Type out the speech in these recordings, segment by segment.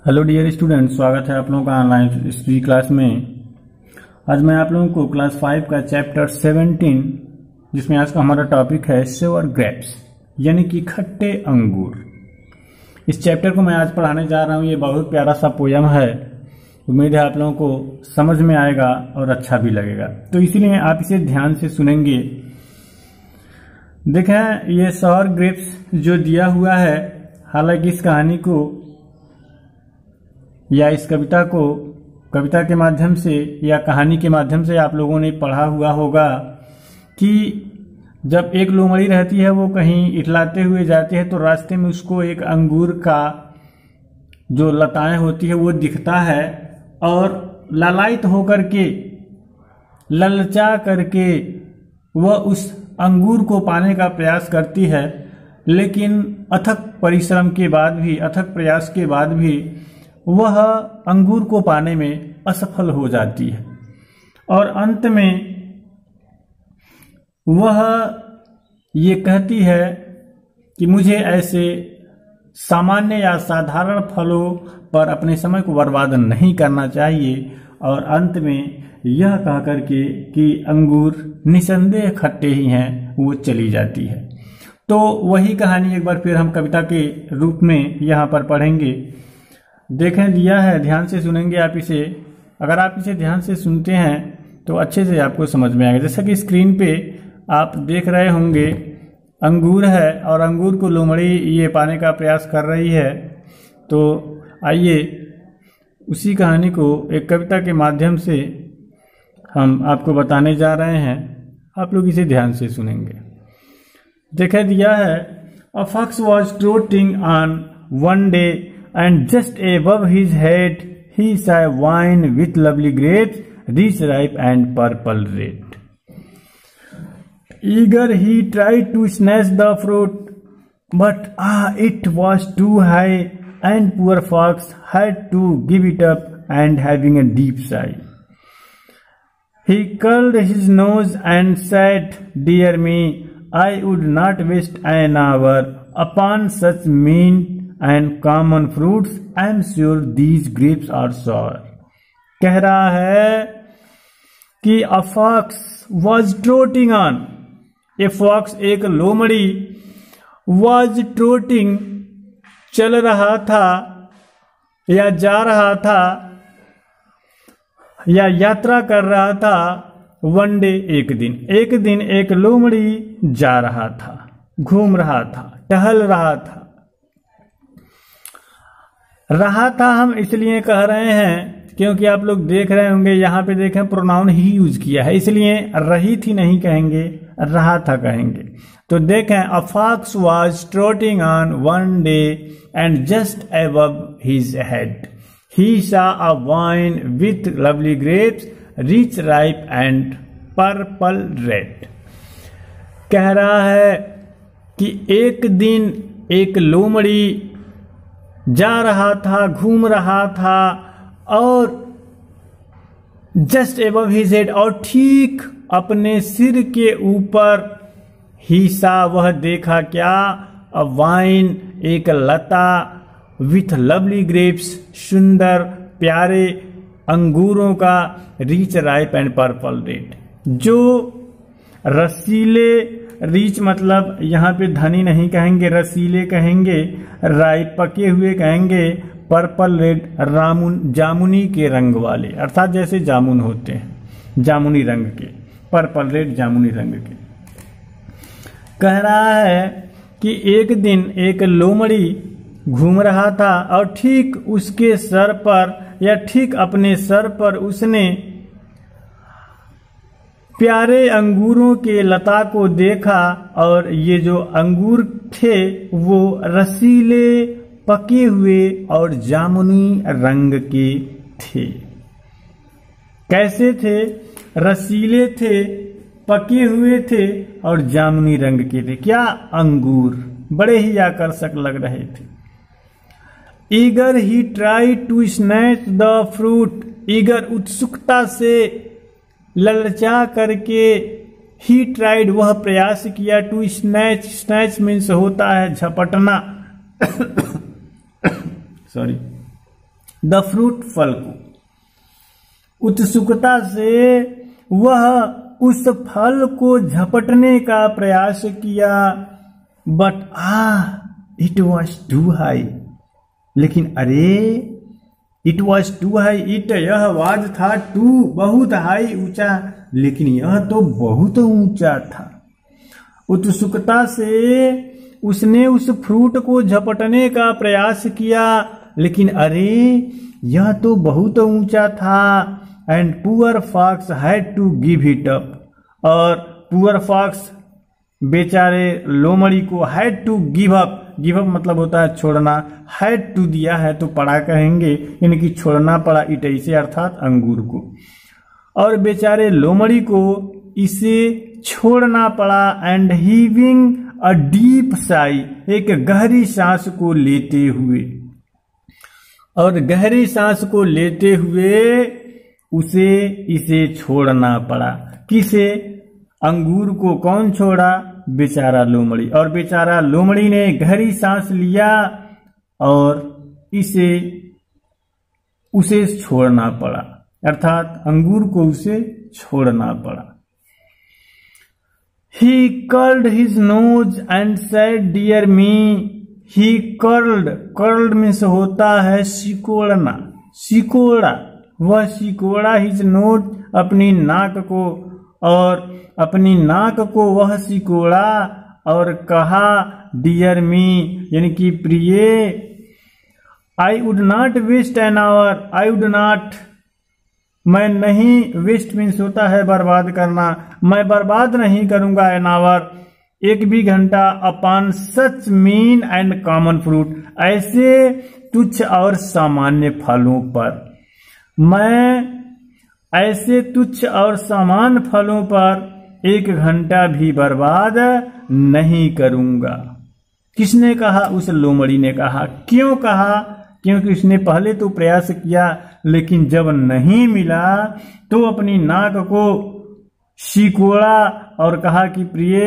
Hello dear student, स्वागत है आप लोगों का ऑनलाइन हिस्ट्री क्लास में। आज मैं आप लोगों को क्लास 5 का चैप्टर 17 जिसमें आज का हमारा टॉपिक है सोर ग्रेप्स यानी कि खट्टे अंगूर। इस चैप्टर को मैं आज पढ़ाने जा रहा हूँ। ये बहुत प्यारा सा पोयम है। उम्मीद है आप लोगों को समझ में आएगा और अच्छा भी लगेगा, तो इसीलिए आप इसे ध्यान से सुनेंगे। देखें, ये सोर ग्रेप्स जो दिया हुआ है, हालांकि इस कहानी को या इस कविता के माध्यम से या कहानी के माध्यम से आप लोगों ने पढ़ा हुआ होगा कि जब एक लोमड़ी रहती है, वो कहीं इठलाते हुए जाती है तो रास्ते में उसको एक अंगूर का जो लताएं होती है वो दिखता है और लालायित होकर के ललचा करके वह उस अंगूर को पाने का प्रयास करती है, लेकिन अथक परिश्रम के बाद भी, अथक प्रयास के बाद भी वह अंगूर को पाने में असफल हो जाती है और अंत में वह ये कहती है कि मुझे ऐसे सामान्य या साधारण फलों पर अपने समय को बर्बाद नहीं करना चाहिए, और अंत में यह कह करके कि अंगूर निसंदेह खट्टे ही हैं, वो चली जाती है। तो वही कहानी एक बार फिर हम कविता के रूप में यहाँ पर पढ़ेंगे। देखें, दिया है, ध्यान से सुनेंगे आप इसे। अगर आप इसे ध्यान से सुनते हैं तो अच्छे से आपको समझ में आएगा। जैसा कि स्क्रीन पे आप देख रहे होंगे, अंगूर है और अंगूर को लोमड़ी ये पाने का प्रयास कर रही है। तो आइए उसी कहानी को एक कविता के माध्यम से हम आपको बताने जा रहे हैं। आप लोग इसे ध्यान से सुनेंगे। देखें, दिया है, a fox was trotting on one day and just above his head he saw wine with lovely grapes, rich, ripe and purple red. Eager he tried to snatch the fruit, but it was too high, and poor fox had to give it up, and having a deep sigh, he curled his nose and said, "Dear me, I would not waste an hour upon such mean and common fruits. I am sure these grapes are sour." कह रहा है कि a fox was trotting on, a fox एक लोमड़ी, was trotting चल रहा था या जा रहा था या यात्रा कर रहा था, वन डे एक दिन एक लोमड़ी जा रहा था, घूम रहा था, टहल रहा था हम इसलिए कह रहे हैं क्योंकि आप लोग देख रहे होंगे, यहाँ पे देखें प्रोनाउन ही यूज किया है, इसलिए रही थी नहीं कहेंगे, रहा था कहेंगे। तो देखें, a fox was trotting on one day and just above his head he saw a vine with lovely grapes, rich, ripe and purple red. कह रहा है कि एक दिन एक लोमड़ी जा रहा था, घूम रहा था, और जस्ट एबव हिज हेड, और ठीक अपने सिर के ऊपर, ही सा वह देखा क्या, अ वाइन एक लता, विथ लवली ग्रेप्स सुंदर प्यारे अंगूरों का, rich, ripe and purple red, जो रसीले, रीच मतलब यहाँ पे धनी नहीं कहेंगे, रसीले कहेंगे, राइप पके हुए कहेंगे, पर्पल रेड जामुनी के रंग वाले, अर्थात जैसे जामुन होते हैं जामुनी रंग के, पर्पल रेड जामुनी रंग के। कह रहा है कि एक दिन एक लोमड़ी घूम रहा था और ठीक उसके सर पर या ठीक अपने सर पर उसने प्यारे अंगूरों के लता को देखा, और ये जो अंगूर थे वो रसीले, पके हुए और जामुनी रंग के थे। कैसे थे? रसीले थे, पके हुए थे और जामुनी रंग के थे। क्या? अंगूर। बड़े ही आकर्षक लग रहे थे। ईगर ही try to snatch the fruit, eager उत्सुकता से, ललचा करके, ही ट्राइड वह प्रयास किया, टू स्नैच, स्नैच मीन्स होता है झपटना सॉरी द फ्रूट फल को। उत्सुकता से वह उस फल को झपटने का प्रयास किया, but it was too high. लेकिन अरे इट वॉज टू हाई, यह वाज था टू बहुत हाई ऊंचा, लेकिन यह तो बहुत ऊंचा था। उत्सुकता से उसने उस फ्रूट को झपटने का प्रयास किया, लेकिन अरे यह तो बहुत ऊंचा था। And poor fox had to give it up, और पुअर फॉक्स बेचारे लोमड़ी को हैड टू गिव अप मतलब होता है छोड़ना, हैड टू दिया है तो पड़ा कहेंगे, यानी कि छोड़ना पड़ा इट से, अर्थात अंगूर को। और बेचारे लोमड़ी को इसे छोड़ना पड़ा। And heaving a deep Sai, एक गहरी सांस को लेते हुए, और गहरी सांस को लेते हुए उसे इसे छोड़ना पड़ा। किसे? अंगूर को। कौन छोड़ा? बेचारा लोमड़ी। और बेचारा लोमड़ी ने गहरी सांस लिया और उसे छोड़ना पड़ा, अर्थात अंगूर को उसे छोड़ना पड़ा। He curled his nose and said, "Dear me." He curled means होता है सिकोड़ना, सिकोड़ा। वह सिकोड़ा his nose, अपनी नाक को, और अपनी नाक को वह सिकोड़ा और कहा डियर मी, यानी कि प्रिय, I would not waste an hour, I would not, मैं नहीं, वेस्ट मीन्स होता है बर्बाद करना, मैं बर्बाद नहीं करूंगा एन आवर, एक भी घंटा, upon such mean and common fruit, ऐसे तुच्छ और सामान्य फलों पर, मैं ऐसे तुच्छ और सामान्य फलों पर एक घंटा भी बर्बाद नहीं करूंगा। किसने कहा? उस लोमड़ी ने कहा। क्यों कहा? क्योंकि उसने पहले तो प्रयास किया, लेकिन जब नहीं मिला तो अपनी नाक को सिकोड़ा और कहा कि प्रिय,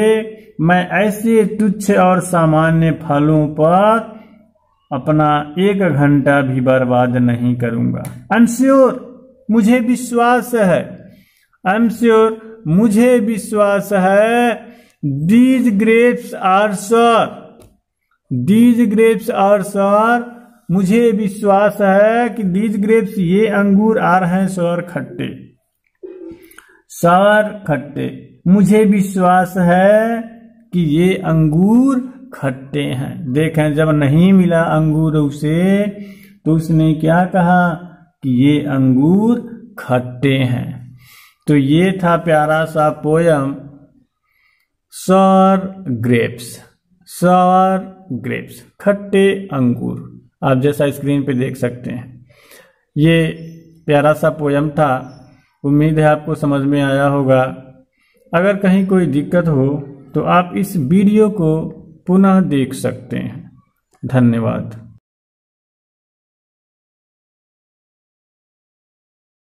मैं ऐसे तुच्छ और सामान्य फलों पर अपना एक घंटा भी बर्बाद नहीं करूंगा। आई एम श्योर, मुझे विश्वास है, आई एम श्योर, मुझे विश्वास है, these grapes are sour, these grapes are sour, मुझे विश्वास है कि दीज ग्रेप्स, ये अंगूर आ रहे हैं सॉर खट्टे, सॉर खट्टे, मुझे विश्वास है कि ये अंगूर खट्टे हैं। देखें, जब नहीं मिला अंगूर उसे, तो उसने क्या कहा कि ये अंगूर खट्टे हैं। तो ये था प्यारा सा poem sour grapes, sour grapes, खट्टे अंगूर। आप जैसा स्क्रीन पे देख सकते हैं, ये प्यारा सा पोयम था। उम्मीद है आपको समझ में आया होगा। अगर कहीं कोई दिक्कत हो तो आप इस वीडियो को पुनः देख सकते हैं। धन्यवाद।